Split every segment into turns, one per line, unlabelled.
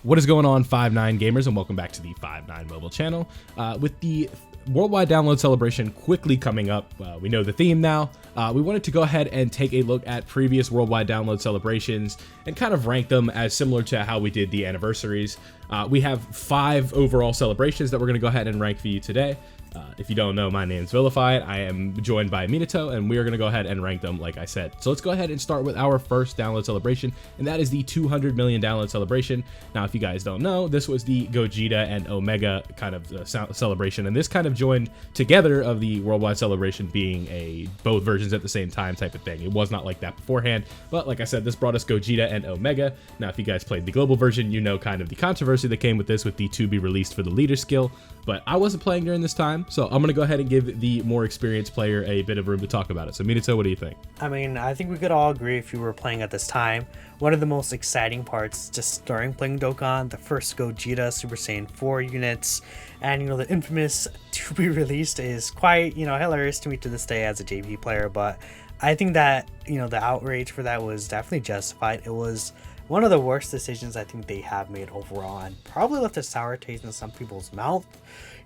What is going on, 5-9 gamers, and welcome back to the 5-9 mobile channel. With the worldwide download celebration quickly coming up, we know the theme now. We wanted to go ahead and take a look at previous worldwide download celebrations and kind of rank them as similar to how we did the anniversaries. We have 5 overall celebrations that we're going to go ahead and rank for you today. If you don't know, my name's Vilified. I am joined by Minato, and we are going to go ahead and rank them like I said. So let's go ahead and start with our first download celebration, and that is the 200 million download celebration. Now, if you guys don't know, this was the Gogeta and Omega kind of celebration, and this kind of joined together of the worldwide celebration being a both versions at the same time type of thing. It was not like that beforehand, but like I said, this brought us Gogeta and Omega. Now, if you guys played the global version, you know kind of the controversy that came with this with the to be released for the leader skill, but I wasn't playing during this time. So I'm going to go ahead and give the more experienced player a bit of room to talk about it. So Minato, what do you think?
I mean, I think we could all agree if you were playing at this time, one of the most exciting parts just starting playing Dokkan, the first Gogeta Super Saiyan 4 units, and the infamous to be released is quite, hilarious to me to this day as a JP player, but I think that, the outrage for that was definitely justified. It was one of the worst decisions I think they have made overall, and probably left a sour taste in some people's mouth.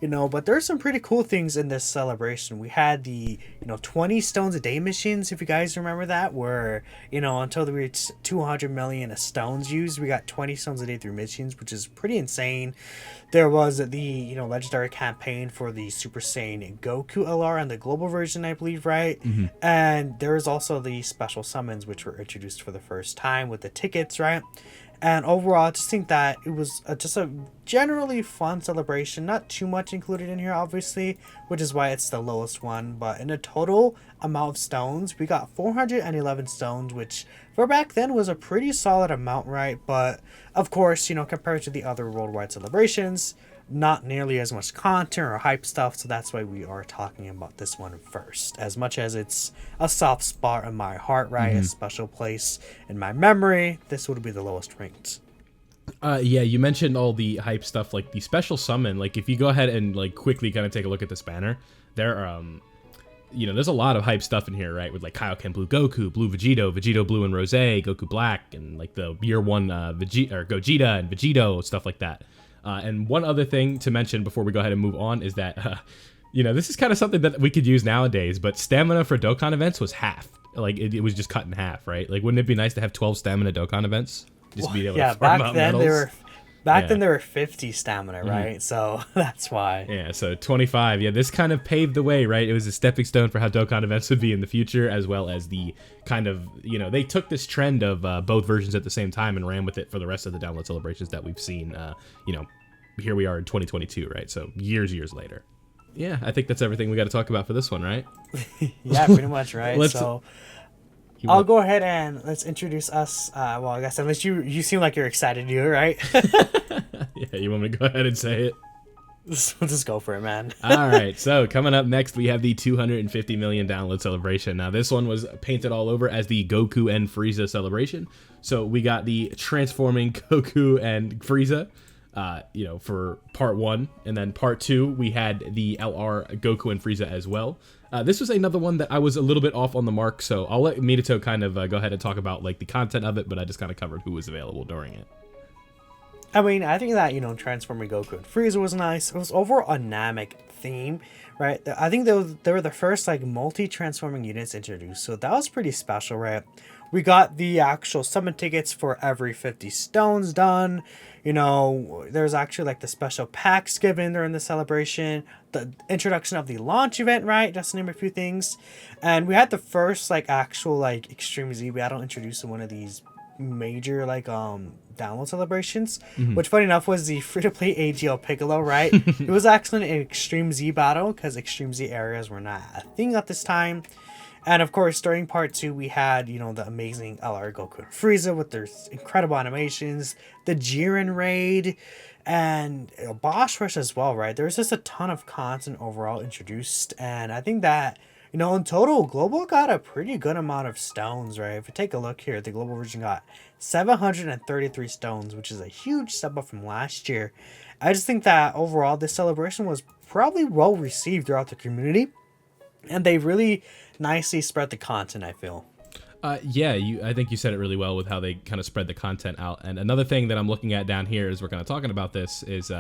But there's some pretty cool things in this celebration. We had the 20 stones a day missions, if you guys remember that, where until we reached 200 million stones used, we got 20 stones a day through missions, which is pretty insane. There was the legendary campaign for the Super Saiyan Goku LR and the global version, I believe, right? And there was also the special summons, which were introduced for the first time with the tickets, right? And overall, I just think that it was just a generally fun celebration. Not too much included in here, obviously, which is why it's the lowest one. But in a total amount of stones, we got 411 stones, which for back then was a pretty solid amount, right? But of course, compared to the other worldwide celebrations, not nearly as much content or hype stuff, so that's why we are talking about this one first. As much as it's a soft spot in my heart, right, a special place in my memory, this would be the lowest ranked.
Yeah, you mentioned all the hype stuff, like the special summon. Like, if you go ahead and quickly kind of take a look at this banner, there there's a lot of hype stuff in here, right? With like Kaioken Blue Goku, Blue Vegito, Vegito Blue and Rose, Goku Black, and like the year 1 Gogeta and Vegito, stuff like that. And one other thing to mention before we go ahead and move on is that, this is kind of something that we could use nowadays, but stamina for Dokkan events was half. Like, it was just cut in half, right? Like, wouldn't it be nice to have 12 stamina Dokkan events? Just be able to farm out medals?
Then there were 50 stamina, right? So that's why.
Yeah, so 25. Yeah, this kind of paved the way, right? It was a stepping stone for how Dokkan events would be in the future, as well as the kind of, they took this trend of both versions at the same time and ran with it for the rest of the download celebrations that we've seen, here we are in 2022, right? So years later. Yeah, I think that's everything we got to talk about for this one, right?
Yeah, pretty much, right? I'll go ahead and let's introduce us. Well, I guess unless you seem like you're excited, right?
Yeah, you want me to go ahead and say it?
We'll just go for it, man.
All right, so coming up next, we have the 250 million download celebration. Now, this one was painted all over as the Goku and Frieza celebration. So we got the transforming Goku and Frieza, for part 1, and then part 2, we had the LR Goku and Frieza as well. This was another one that I was a little bit off on the mark, so I'll let Minato kind of go ahead and talk about like the content of it, but I just kind of covered who was available during it.
I mean, I think that, transforming Goku and Frieza was nice. It was overall a Namek theme, right? I think they were the first like multi-transforming units introduced, so that was pretty special, right? We got the actual summon tickets for every 50 stones done. There's actually like the special packs given during the celebration, the introduction of the launch event, right? Just to name a few things. And we had the first like actual like Extreme Z battle introduced in one of these major like download celebrations, which funny enough was the free-to-play AGL Piccolo, right? It was actually an Extreme Z battle because Extreme Z areas were not a thing at this time. And of course, during part 2, we had, the amazing LR Goku and Frieza with their incredible animations, the Jiren raid, and Boss Rush as well, right? There's just a ton of content overall introduced, and I think that, in total, Global got a pretty good amount of stones, right? If you take a look here, the Global version got 733 stones, which is a huge step up from last year. I just think that overall, this celebration was probably well received throughout the community, and they really nicely spread the content, I feel.
Yeah, I think you said it really well with how they kind of spread the content out. And another thing that I'm looking at down here as we're kind of talking about this is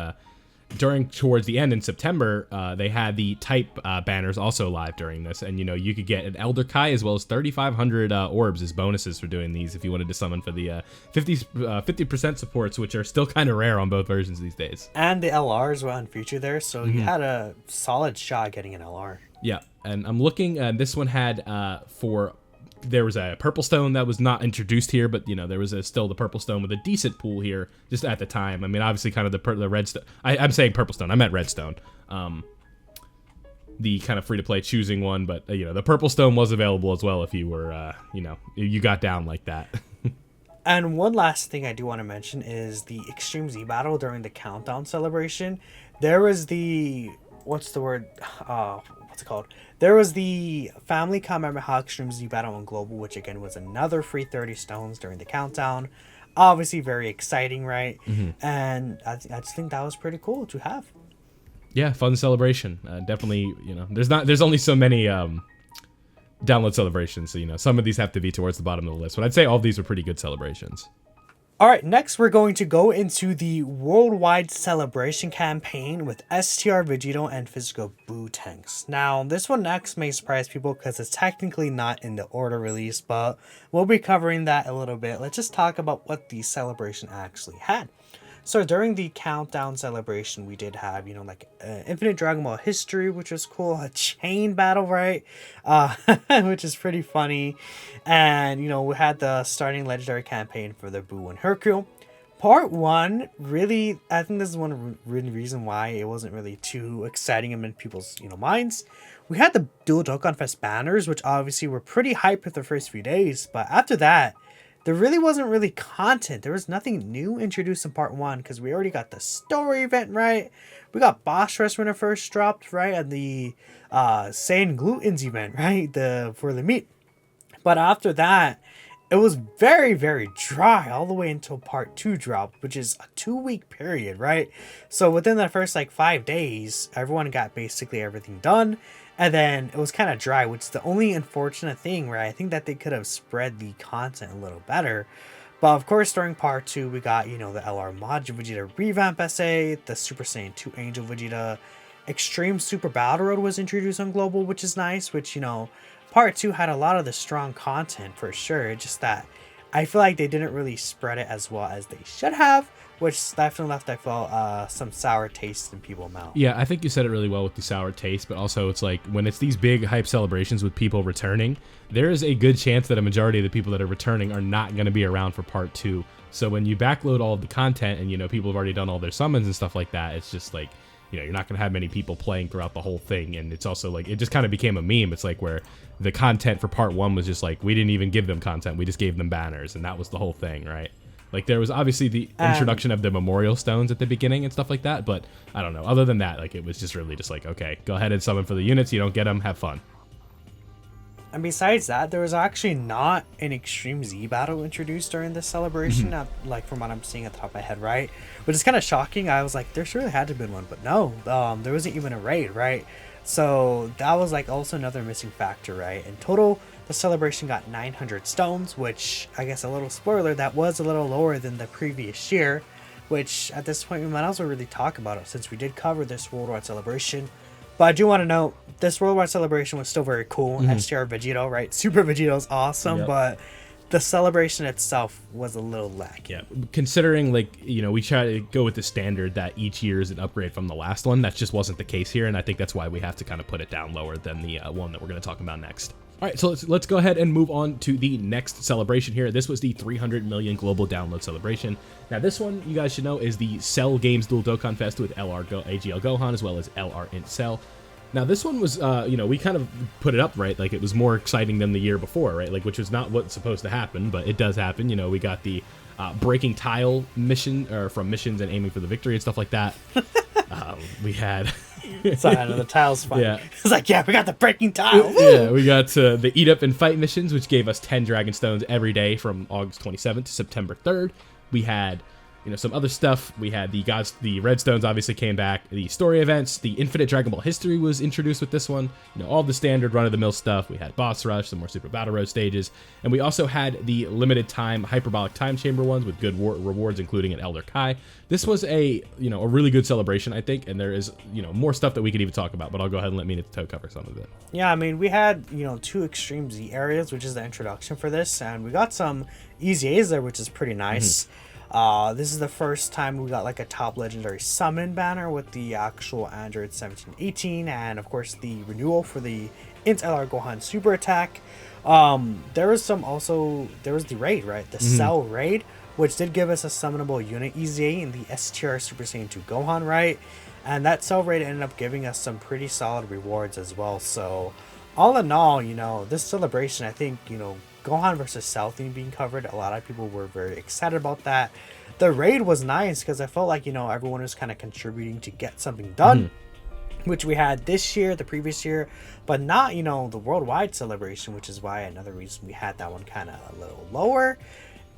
towards the end in September, they had the type banners also live during this. And, you could get an Elder Kai as well as 3,500 orbs as bonuses for doing these if you wanted to summon for the 50% supports, which are still kind of rare on both versions these days.
And the LRs were unfeatured there, so you had a solid shot getting an LR.
Yeah, and I'm looking, this one had there was a purple stone that was not introduced here, but there was still the purple stone with a decent pool here just at the time. I mean, obviously kind of the red stone. I'm saying purple stone. I meant red stone. The kind of free to play choosing one, but the purple stone was available as well if you were, you got down like that.
And one last thing I do want to mention is the Extreme Z battle during the countdown celebration. There was the what's it called? There was the Family Kamehameha Extreme Z battle on Global, which again was another free 30 stones during the countdown. Obviously very exciting, right? And I just think that was pretty cool to have.
Yeah, fun celebration. Definitely, there's only so many download celebrations, so some of these have to be towards the bottom of the list. But I'd say all of these are pretty good celebrations.
All right, next we're going to go into the worldwide celebration campaign with STR Vegito and Physical Boo tanks. Now, this one next may surprise people because it's technically not in the order release, but we'll be covering that a little bit. Let's just talk about what the celebration actually had. So during the countdown celebration, we did have, Infinite Dragon Ball History, which was cool. A chain battle, right? Which is pretty funny. And, we had the starting legendary campaign for the Boo and Hercule. Part 1, really, I think this is one reason why it wasn't really too exciting in people's, minds. We had the Dual Dokkan Fest banners, which obviously were pretty hyped with the first few days. But after that, there really wasn't really content. There was nothing new introduced in part 1 because we already got the story event, right? We got Boss Rush when it first dropped, right? And the Saiyan Glutens event, right? For the meet. But after that, it was very, very dry all the way until part 2 dropped, which is a 2-week period, right? So within the first 5 days, everyone got basically everything done. And then it was kind of dry, which is the only unfortunate thing, right? I think that they could have spread the content a little better. But of course, during part 2, we got, the LR Majin Vegeta revamp essay, the Super Saiyan 2 Angel Vegeta, Extreme Super Battle Road was introduced on Global, which is nice, which, part 2 had a lot of the strong content for sure. It's just that I feel like they didn't really spread it as well as they should have, which definitely left, I felt, some sour taste in people's mouth.
Yeah, I think you said it really well with the sour taste, but also it's like when it's these big hype celebrations with people returning, there is a good chance that a majority of the people that are returning are not going to be around for part 2. So when you backload all of the content and, people have already done all their summons and stuff like that, it's just like, you're not going to have many people playing throughout the whole thing. And it's also like, it just kind of became a meme. It's like where the content for part 1 was just like, we didn't even give them content. We just gave them banners. And that was the whole thing, right? Like, there was obviously the introduction of the memorial stones at the beginning and stuff like that. But I don't know. Other than that, like, it was just really just like, okay, go ahead and summon for the units. You don't get them. Have fun.
And besides that, there was actually not an Extreme Z battle introduced during this celebration, not, from what I'm seeing at the top of my head, right? Which is kind of shocking. I was like, there surely had to have been one, but no, there wasn't even a raid, right? So that was also another missing factor, right? In total, the celebration got 900 stones, which I guess a little spoiler, that was a little lower than the previous year, which at this point we might also really talk about it since we did cover this worldwide celebration. But I do want to note, this worldwide celebration was still very cool. STR Vegito, right? Super Vegito is awesome, but the celebration itself was a little lacking.
Yeah, considering we try to go with the standard that each year is an upgrade from the last one. That just wasn't the case here, and I think that's why we have to kind of put it down lower than the one that we're going to talk about next. All right, so let's go ahead and move on to the next celebration here. This was the 300 million global download celebration. Now, this one, you guys should know, is the Cell Games Dual Dokkan Fest with AGL Gohan as well as LR Int Cell. Now, this one was, we kind of put it up, right? Like, it was more exciting than the year before, right? Like, which was not what's supposed to happen, but it does happen. We got the breaking tile mission, or from missions and aiming for the victory and stuff like that. We had...
Sorry, I know the tile's fine.
Yeah.
It's like, yeah, we got the breaking tile.
Yeah, we got the Eat Up and Fight missions, which gave us 10 Dragon Stones every day from August 27th to September 3rd. We had some other stuff. We had the Redstones obviously came back, the story events, the Infinite Dragon Ball history was introduced with this one, all the standard run-of-the-mill stuff. We had Boss Rush, some more Super Battle Road stages, and we also had the limited time Hyperbolic Time Chamber ones with good rewards, including an Elder Kai. This was a really good celebration, I think, and there is, more stuff that we could even talk about, but I'll go ahead and let Minato cover some of it.
Yeah, I mean, we had, 2 Extreme Z areas, which is the introduction for this, and we got some easy A's there, which is pretty nice. This is the first time we got like a top legendary summon banner with the actual Android 1718, and of course the renewal for the Int LR Gohan super attack. There was the raid, right? The Cell raid, which did give us a summonable unit EZA in the STR Super Saiyan 2 Gohan, right? And that Cell raid ended up giving us some pretty solid rewards as well. So all in all, this celebration, I think, Gohan versus Cell theme being covered, a lot of people were very excited about that. The raid was nice because I felt like, everyone was kind of contributing to get something done, which we had this year, the previous year, but not, the worldwide celebration, which is why another reason we had that one kind of a little lower.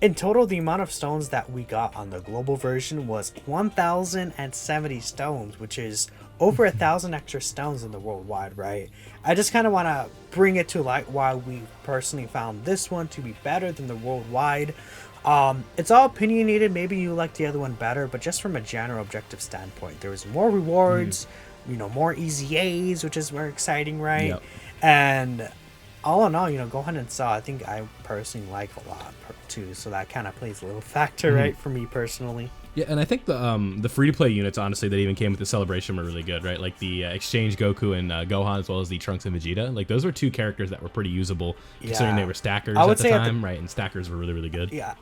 In total, the amount of stones that we got on the global version was 1,070 stones, which is over 1,000 extra stones in the worldwide, right? I just kind of want to bring it to light why we personally found this one to be better than the worldwide. It's all opinionated. Maybe you like the other one better, but just from a general objective standpoint, there was more rewards, more easy A's, which is more exciting, right?
Yep.
And all in all, Gohan and Cell, I think I personally like a lot too, so that kind of plays a little factor, right, for me personally.
Yeah, and I think the free-to-play units, honestly, that even came with the celebration were really good, right? Like the Exchange Goku and Gohan, as well as the Trunks and Vegeta. Like, those were 2 characters that were pretty usable, considering they were stackers at the time, right? And stackers were really, really good.
Yeah.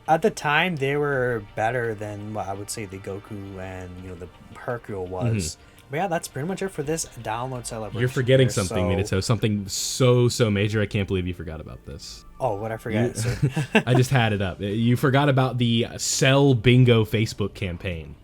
At the time, they were better than what I would say the Goku and, the Hercule was. But yeah, that's pretty much it for this download celebration.
You're forgetting something, Minato. Something so major. I can't believe you forgot about this.
Oh, what I forget, sir?
I just had it up. You forgot about the Cell Bingo Facebook campaign.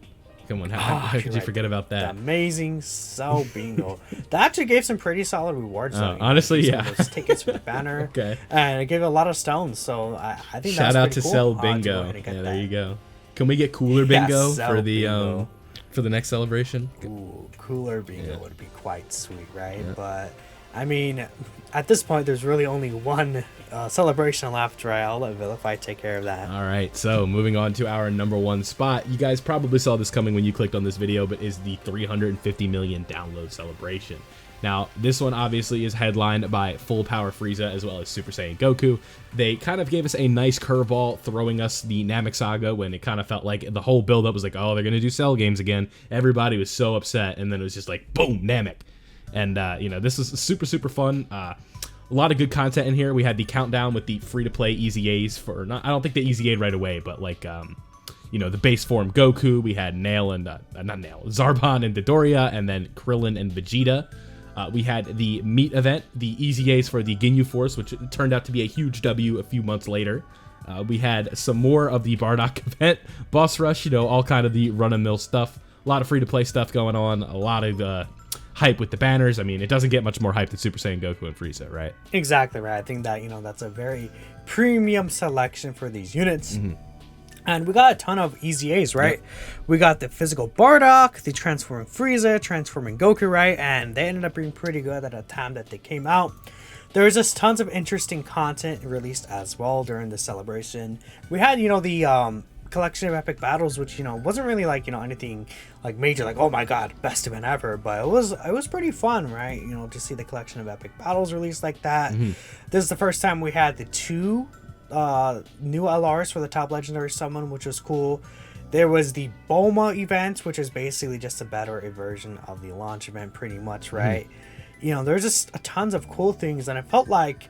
Come on, how could you forget about that?
The amazing Cell Bingo. That actually gave some pretty solid rewards.
Honestly, yeah.
Those tickets for the banner.
Okay.
And it gave a lot of stones, so I think
Shout
that's
out to
cool.
Cell Bingo. Yeah, there you go. Can we get Cooler Bingo for the
Bingo.
For the next celebration?
Ooh, Cooler Bingo would be quite sweet, right? Yeah. But I mean, at this point, there's really only one celebration left, right? I'll let Vilify take care of that.
All right, so moving on to our number 1 spot. You guys probably saw this coming when you clicked on this video, but is the 350 million download celebration. Now, this one obviously is headlined by Full Power Frieza as well as Super Saiyan Goku. They kind of gave us a nice curveball, throwing us the Namek Saga when it kind of felt like the whole buildup was like, oh, they're going to do Cell games again. Everybody was so upset, and then it was just like, boom, Namek. And, this was super fun. A lot of good content in here. We had the countdown with the free-to-play Easy A's for, I don't think they Easy A'd right away, but like, the base form Goku. We had Zarbon and Dodoria, and then Krillin and Vegeta. We had the meet event, the Easy A's for the Ginyu Force, which turned out to be a huge W a few months later. We had some more of the Bardock event, Boss Rush, all kind of the run-of-the-mill stuff. A lot of free-to-play stuff going on, a lot of hype with the banners. I mean, it doesn't get much more hype than Super Saiyan Goku and Frieza, right?
Exactly right. I think that, that's a very premium selection for these units. And we got a ton of Easy A's, right? Yep. We got the physical Bardock, the transforming Frieza, transforming Goku, right? And they ended up being pretty good at the time that they came out. There was just tons of interesting content released as well during the celebration. We had, the collection of epic battles, which, wasn't really like, anything like major, like, oh my god, best event ever. But it was pretty fun, right? To see the collection of epic battles released like that. This is the first time we had the 2 new LRs for the top legendary summon, which was cool. There was the Bulma event, which is basically just a better version of the launch event, pretty much, right? There's just tons of cool things, and it felt like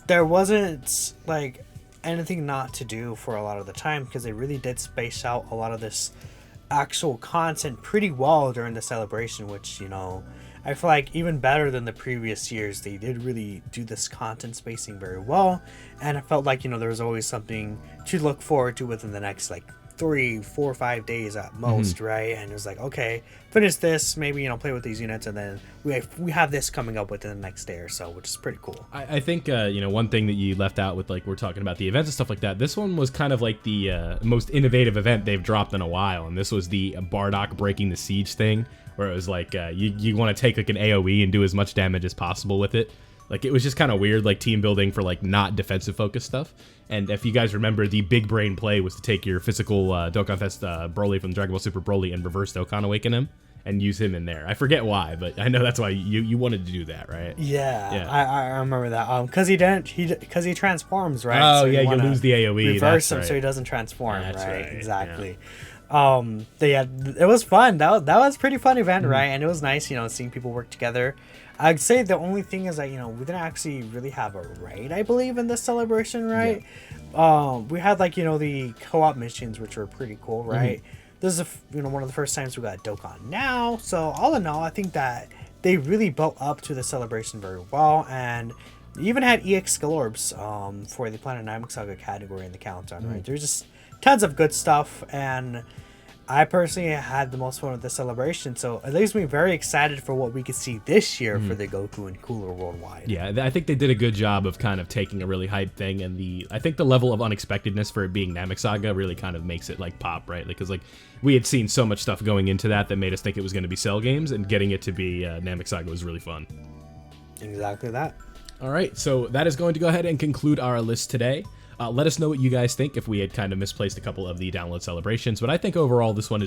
there wasn't like anything not to do for a lot of the time, because they really did space out a lot of this actual content pretty well during the celebration, which I feel like even better than the previous years. They did really do this content spacing very well, and I felt like there was always something to look forward to within the next like 3, 4, 5 days at most, right? And it was like, okay, finish this, maybe, you know, play with these units, and then we have this coming up within the next day or so, which is pretty cool.
I think, you know, one thing that you left out with, like, we're talking about the events and stuff like that, this one was kind of like the most innovative event they've dropped in a while, and this was the Bardock breaking the siege thing, where it was like, you want to take, like, an AoE and do as much damage as possible with it. Like, it was just kind of weird, like, team building for, like, not defensive-focused stuff. And if you guys remember, the big brain play was to take your physical Dokkan Fest Broly from Dragon Ball Super Broly and reverse Dokkan Awaken him and use him in there. I forget why, but I know that's why you wanted to do that, right?
Yeah. I remember that. Because he transforms, right?
Oh,
so
yeah, you lose the AoE.
Reverse him
right.
so he doesn't transform,
That's
right?
right.
Exactly. Yeah. It was fun. That was a pretty fun event, right? And it was nice, you know, seeing people work together. I'd say the only thing is that, you know, we didn't actually really have a raid, I believe, in this celebration, right? Yeah. We had, like, you know, the co-op missions, which were pretty cool, right? This is, you know, one of the first times we got Dokkan Now. So all in all, I think that they really built up to the celebration very well, and even had EX Galorbs for the Planet Namek Saga category in the countdown, right? There's just tons of good stuff, and I personally had the most fun with the celebration, so it leaves me very excited for what we could see this year for the Goku and Cooler Worldwide.
Yeah, I think they did a good job of kind of taking a really hype thing, and I think the level of unexpectedness for it being Namek Saga really kind of makes it like pop, right? Because like we had seen so much stuff going into that made us think it was going to be Cell games, and getting it to be Namek Saga was really fun.
Exactly that. All
right, so that is going to go ahead and conclude our list today. Let us know what you guys think if we had kind of misplaced a couple of the download celebrations, but I think overall this one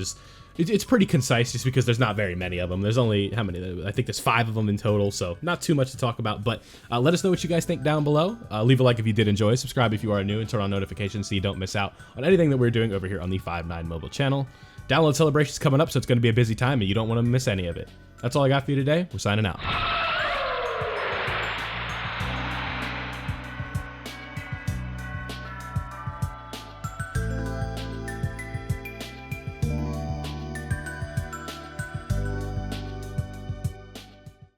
it's pretty concise just because there's not very many of them. There's only, how many? I think there's 5 of them in total, so not too much to talk about, but let us know what you guys think down below. Leave a like if you did enjoy, subscribe if you are new, and turn on notifications so you don't miss out on anything that we're doing over here on the 5-9 Mobile channel. Download celebration's coming up, so it's going to be a busy time, and you don't want to miss any of it. That's all I got for you today. We're signing out.